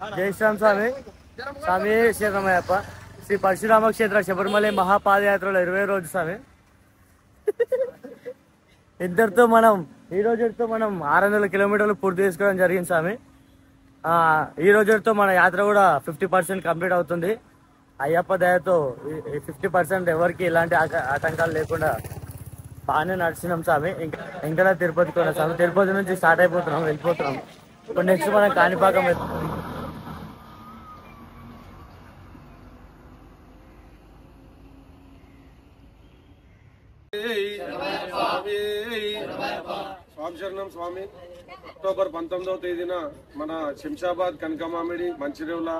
జై శ్రీరామ్ స్వామి. స్వామి శ్రీరామయ్యప్ప. శ్రీ పరశురామ క్షేత్ర శబరిమల మహాపాదయాత్రలో 20వ రోజు స్వామి. ఇద్దరితో మనం ఈ రోజుతో మనం 600 కిలోమీటర్లు పూర్తి చేసుకోవడం జరిగింది స్వామి. ఈ రోజుతో మన యాత్ర కూడా 50% కంప్లీట్ అవుతుంది. అయ్యప్ప దయతో 50% ఎవరికి ఎలాంటి ఆటంకాలు లేకుండా బాగానే నడిచినాం స్వామి. ఇంకా తిరుపతికి ఉన్నాం స్వామి. తిరుపతి నుంచి స్టార్ట్ అయిపోతున్నాం, వెళ్ళిపోతున్నాం. ఇప్పుడు నెక్స్ట్ మనం కాణిపాకం స్వామి శరణం స్వామి. అక్టోబర్ 19వ తేదీన మన శంషాబాద్, కనకమామిడి, మంచిర్యాల,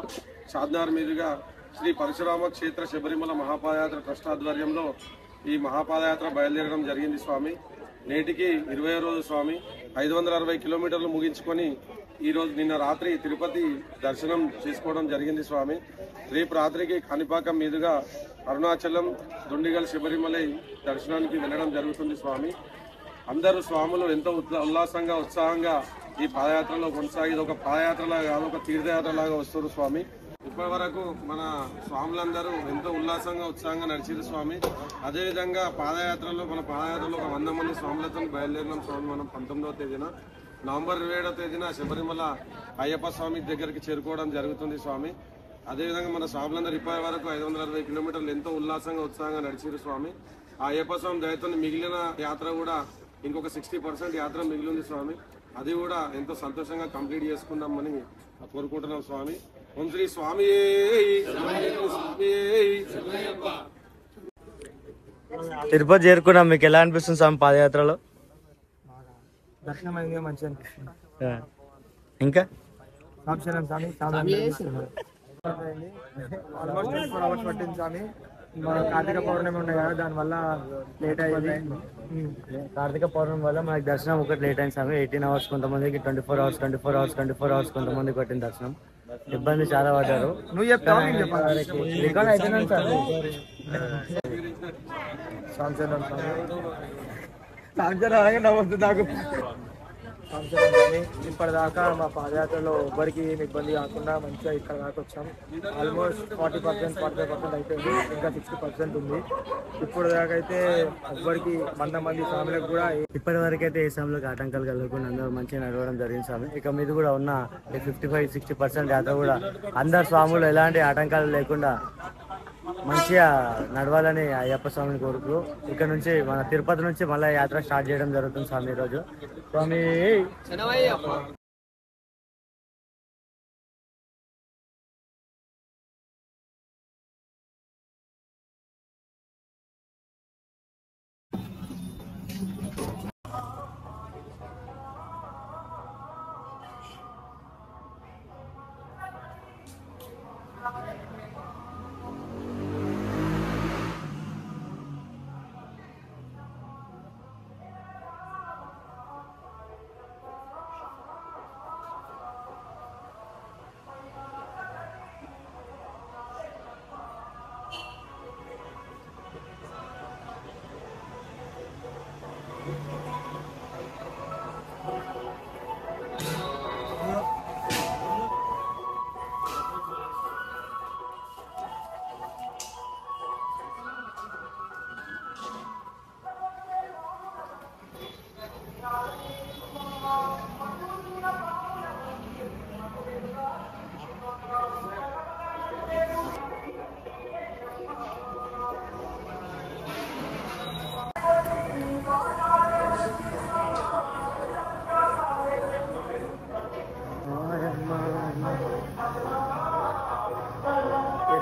షాద్నగర్ మీదుగా శ్రీ పరశురామ క్షేత్ర శబరిమల మహాపాదయాత్ర ట్రస్ట్ ఆధ్వర్యంలో ఈ మహాపాదయాత్ర బయలుదేరడం జరిగింది స్వామి. నేటికి 20వ రోజు స్వామి. 560 కిలోమీటర్లు ముగించుకొని ఈరోజు నిన్న రాత్రి తిరుపతి దర్శనం చేసుకోవడం జరిగింది స్వామి. రేపు రాత్రికి కాణిపాకం మీదుగా అరుణాచలం, దుండిగల్, శబరిమలై దర్శనానికి వెళ్ళడం జరుగుతుంది స్వామి. అందరూ స్వాములు ఎంతో ఉల్లాసంగా, ఉత్సాహంగా ఈ పాదయాత్రలో కొనసాగి ఒక పాదయాత్రలాగా కాదు, ఒక తీర్థయాత్రలాగా వస్తారు స్వామి. ఇప్పటి వరకు మన స్వాములందరూ ఎంతో ఉల్లాసంగా, ఉత్సాహంగా నడిచారు స్వామి. అదేవిధంగా మన పాదయాత్రలో ఒక 100 మంది స్వాములతో బయలుదేరినాం స్వామి. మనం 19వ తేదీన, నవంబర్ 27వ తేదీన శబరిమల అయ్యప్ప స్వామి దగ్గరికి చేరుకోవడం జరుగుతుంది స్వామి. అదేవిధంగా మన స్వాములందరూ ఇప్పటి వరకు 560 కిలోమీటర్లు ఎంతో ఉల్లాసంగా, ఉత్సాహంగా నడిచారు స్వామి. ఆ అయ్యప్ప స్వామి దయతో మిగిలిన యాత్ర కూడా ఇంకొక 60% యాత్ర మిగిలింది స్వామి. అది కూడా ఎంతో సంతోషంగా కంప్లీట్ చేసుకుందామని కోరుకుంటున్నాం స్వామి. ఓం శ్రీ స్వామి. తిరుపతి చేరుకున్నాం. మీకు ఎలా అనిపిస్తుంది స్వామి పాదయాత్రలో? దర్శనం అయింది, మంచిగా అనిపిస్తుంది. ఇంకా ఆల్మోస్ట్ 24 hours పట్టింది స్వామి. కార్తీక పౌర్ణమి ఉండే కదా, దానివల్ల లేట్ అయ్యింది. కార్తీక పౌర్ణమి వల్ల మనకి దర్శనం ఒకటి లేట్ అయింది స్వామి. 18 hours, కొంతమందికి 24 hours కొంతమంది పట్టిన దర్శనం. ఇబ్బంది చాలా పడ్డారు. నువ్వు చెప్తావు, రికార్డ్ అయితేనే సార్. నవ్వుతుంది నాకు. ఇప్పటిదాకా మా పాదయాత్రలో ఎవ్వరికి ఏమి ఇబ్బంది కాకుండా మంచిగా ఇక్కడ దాకా వచ్చాం. ఆల్మోస్ట్ 40% అయిపోయింది. ఇంకా 60% ఉంది. ఇప్పుడు దాకా అయితే ఎవ్వరికి 100 మంది స్వాములకు కూడా ఇప్పటి వరకు అయితే ఏ స్వామిలోకి ఆటంకాలు కలగకుండా అందరూ మంచిగా నడవడం జరిగింది స్వామి. ఇక మీద కూడా ఉన్న 55-60% యాత్ర కూడా అందరు స్వాములు ఎలాంటి ఆటంకాలు లేకుండా మంచిగా నడవాలని అయ్యప్ప స్వామిని కోరుతూ ఇక్కడ నుంచి మన తిరుపతి నుంచి మళ్ళీ యాత్ర స్టార్ట్ చేయడం జరుగుతుంది స్వామి. ఈరోజు స్వామి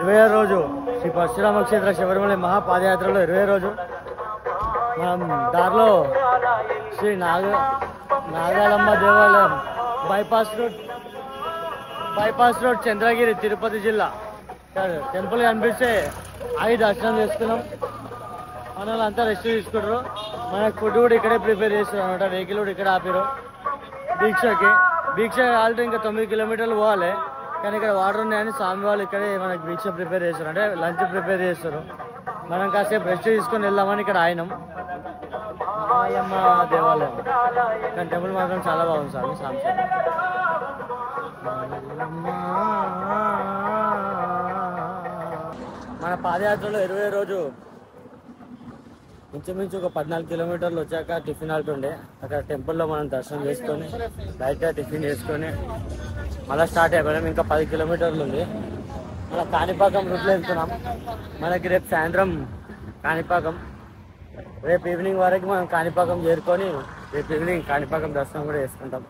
20వ రోజు శ్రీ పరశురామ క్షేత్ర శబరిమల మహాపాదయాత్రలో 20వ రోజు మనం దారిలో శ్రీ నాగాలమ్మ దేవాలయం బైపాస్ రోడ్ చంద్రగిరి, తిరుపతి జిల్లా టెంపుల్ కనిపిస్తే ఆగి దర్శనం చేసుకున్నాం. మనల్ని అంతా రెస్ట్ తీసుకుంటారు. మనకు ఫుడ్ కూడా ఇక్కడే ప్రిపేర్ చేస్తారు అనమాట. వెహికల్ కూడా ఇక్కడ ఆపారు దీక్ష ఆల్రెడీ ఇంకా 9 కిలోమీటర్లు పోవాలి. కానీ ఇక్కడ వాటర్ ఉన్నాయని స్వామి వాళ్ళు ఇక్కడే మనకి దీక్ష ప్రిపేర్ చేస్తారు, అంటే లంచ్ ప్రిపేర్ చేస్తారు. మనం కాసేపు రెస్ట్ తీసుకొని వెళ్దామని ఇక్కడ ఆయనం. నాగాలమ్మ దేవాలయం కానీ టెంపుల్ మాత్రం చాలా బాగుంది స్వామి. మన పాదయాత్రలో 20 రోజు ఇంచుమించు ఒక 14 కిలోమీటర్లు వచ్చాక టిఫిన్ హాల్ట్ ఉండే, అక్కడ టెంపుల్లో మనం దర్శనం చేసుకొని బయట టిఫిన్ చేసుకొని మళ్ళీ స్టార్ట్ అయిపోయాం. ఇంకా 10 కిలోమీటర్లు ఉంది. మళ్ళీ కాణిపాకం రూట్లో వెళ్తున్నాం. మనకి రేపు సాయంత్రం కాణిపాకం, రేపు ఈవినింగ్ వరకు మనం కాణిపాకం చేరుకొని రేపు ఈవినింగ్ కాణిపాకం దర్శనం కూడా చేసుకుంటాం.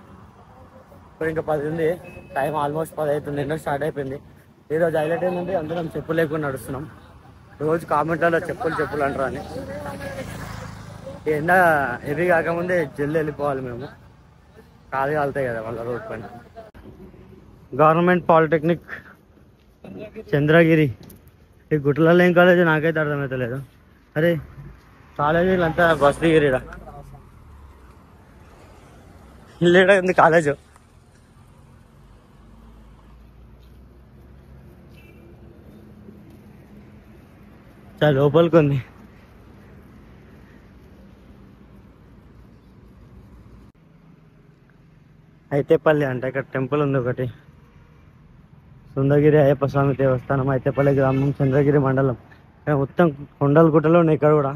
ఇప్పుడు ఇంకా 10 ఉంది, టైం ఆల్మోస్ట్ 10 అవుతుంది. ఎన్నో స్టార్ట్ అయిపోయింది. ఈరోజు హైలైట్ ఏంటంటే అందరం చెప్పులు లేకుండా నడుస్తున్నాం. రోజు కామెంట్లలో చెప్పులు అంటారు అని. ఎండ హెవీ కాకముందే జల్లి వెళ్ళిపోవాలి మేము, కాలు కాలుతాయి కదా వాళ్ళ రోడ్ పైన. Government polytechnic Chandragiri. ఈ గుట్లలో ఏం కాలేజీ నాకైతే అర్థమవుతలేదు. అరే కాలేజీలు అంతా బస్ దిగిరిడా, ఇల్లేడా ఉంది కాలేజు. చాలా లోపలికి ఉంది. అయితేపల్లి అంటే ఇక్కడ టెంపుల్ ఉంది ఒకటి, సుందరగిరి అయ్యప్ప స్వామి దేవస్థానం, అయితేపల్లి గ్రామం, చంద్రగిరి మండలం. మొత్తం కొండలు గుట్టలు ఉన్నాయి ఇక్కడ కూడా.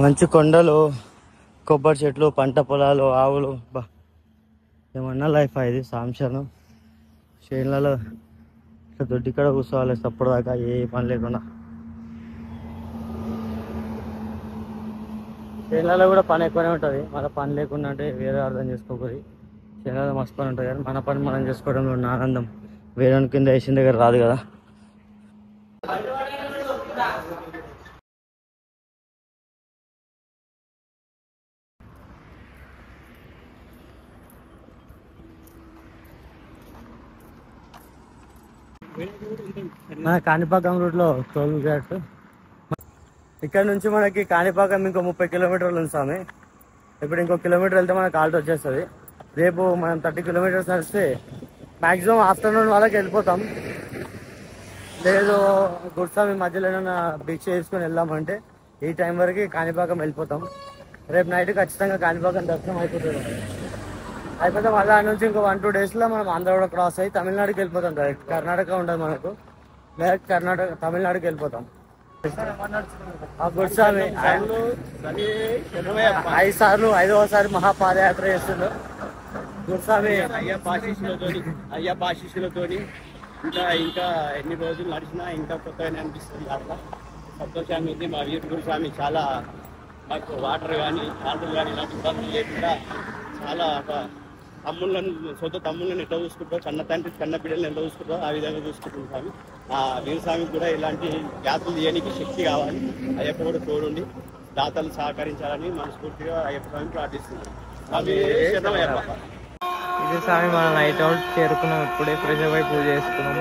మంచి కొండలు, కొబ్బరి చెట్లు, పంట పొలాలు, ఆవులు. బా ఏమన్నా లైఫ్ ఇది. సాంశనం చేనులలో ఇట్లా దొడ్డి కాడ కూర్చోవాలి అప్పుడు దాకా, ఏ పని లేకుండా. చేనులలో కూడా పని ఎక్కువనే ఉంటుంది. మన పని లేకుండా అంటే వేరే అర్థం చేసుకోకూడదు. చేనులలో మస్తు పని ఉంటుంది, కానీ మన పని మనం చేసుకోవడంలో ఉన్న ఆనందం వేరే కింద వేసిన దగ్గర రాదు కదా. మన కాణిపాకం రూట్లో టోల్ గేట్. ఇక్కడ నుంచి మనకి కాణిపాకం ఇంకో 30 కిలోమీటర్లు ఉంది స్వామి. ఇప్పుడు ఇంకో కిలోమీటర్ వెళ్తే మనకు ఆల్ట్ వచ్చేస్తుంది. రేపు మనం 30 కిలోమీటర్స్ నడిస్తే మ్యాక్సిమం ఆఫ్టర్నూన్ వాళ్ళకి వెళ్ళిపోతాం. లేదు గుడ్స్వామి మధ్యలో ఏమైనా భిక్ష చేసుకొని వెళ్దామంటే ఈ టైం వరకు కాణిపాకం వెళ్ళిపోతాం. రేపు నైట్ ఖచ్చితంగా కాణిపాకం దర్శనం అయిపోతుంది. అయిపోతే మళ్ళీ ఆ నుంచి ఇంకో 1-2 డేస్లో మనం ఆంధ్ర కూడా క్రాస్ అయ్యి తమిళనాడుకి వెళ్ళిపోతాం. డైరెక్ట్ కర్ణాటక ఉండదు మనకు, డైరెక్ట్ తమిళనాడుకి వెళ్ళిపోతాం. ఆ గుడ్స్వామి 5వసారి మహాపాదయాత్ర చేస్తుండ్రు. గుడ్స్వామి అయ్యప్ప ఆశీస్సులతోని ఇంకా ఎన్ని రోజులు నడిచినా ఇంకా కొత్తగానే అనిపిస్తుంది. అట్లా సంతోషాన్ని ఉంది. మా వీర గురుస్వామి చాలా మాకు వాటర్ కానీ వాటర్ కానీ ఇలాంటి ఇబ్బందులు లేకుండా చాలా తమ్ముళ్ళను, సొంత తమ్ముళ్ళని ఎట్లా చూసుకుంటారో, కన్న తండ్రి కన్న బిడ్డలను ఎంత చూసుకుంటారో ఆ విధంగా చూసుకుంటుంది స్వామి. ఆ వీరస్వామికి కూడా ఇలాంటి యాత్రలు చేయడానికి శక్తి కావాలి. అయ్యప్ప కూడా తోడుండి దాతలు సహకరించాలని మనస్ఫూర్తిగా అయ్యప్ప స్వామిని ప్రార్థిస్తున్నాం. ఇది స్వామి మన నైట్ అవుట్ చేరుకున్నాం. ఇప్పుడే ఫ్రెష్ అప్ అయి పూజ చేసుకున్నాం.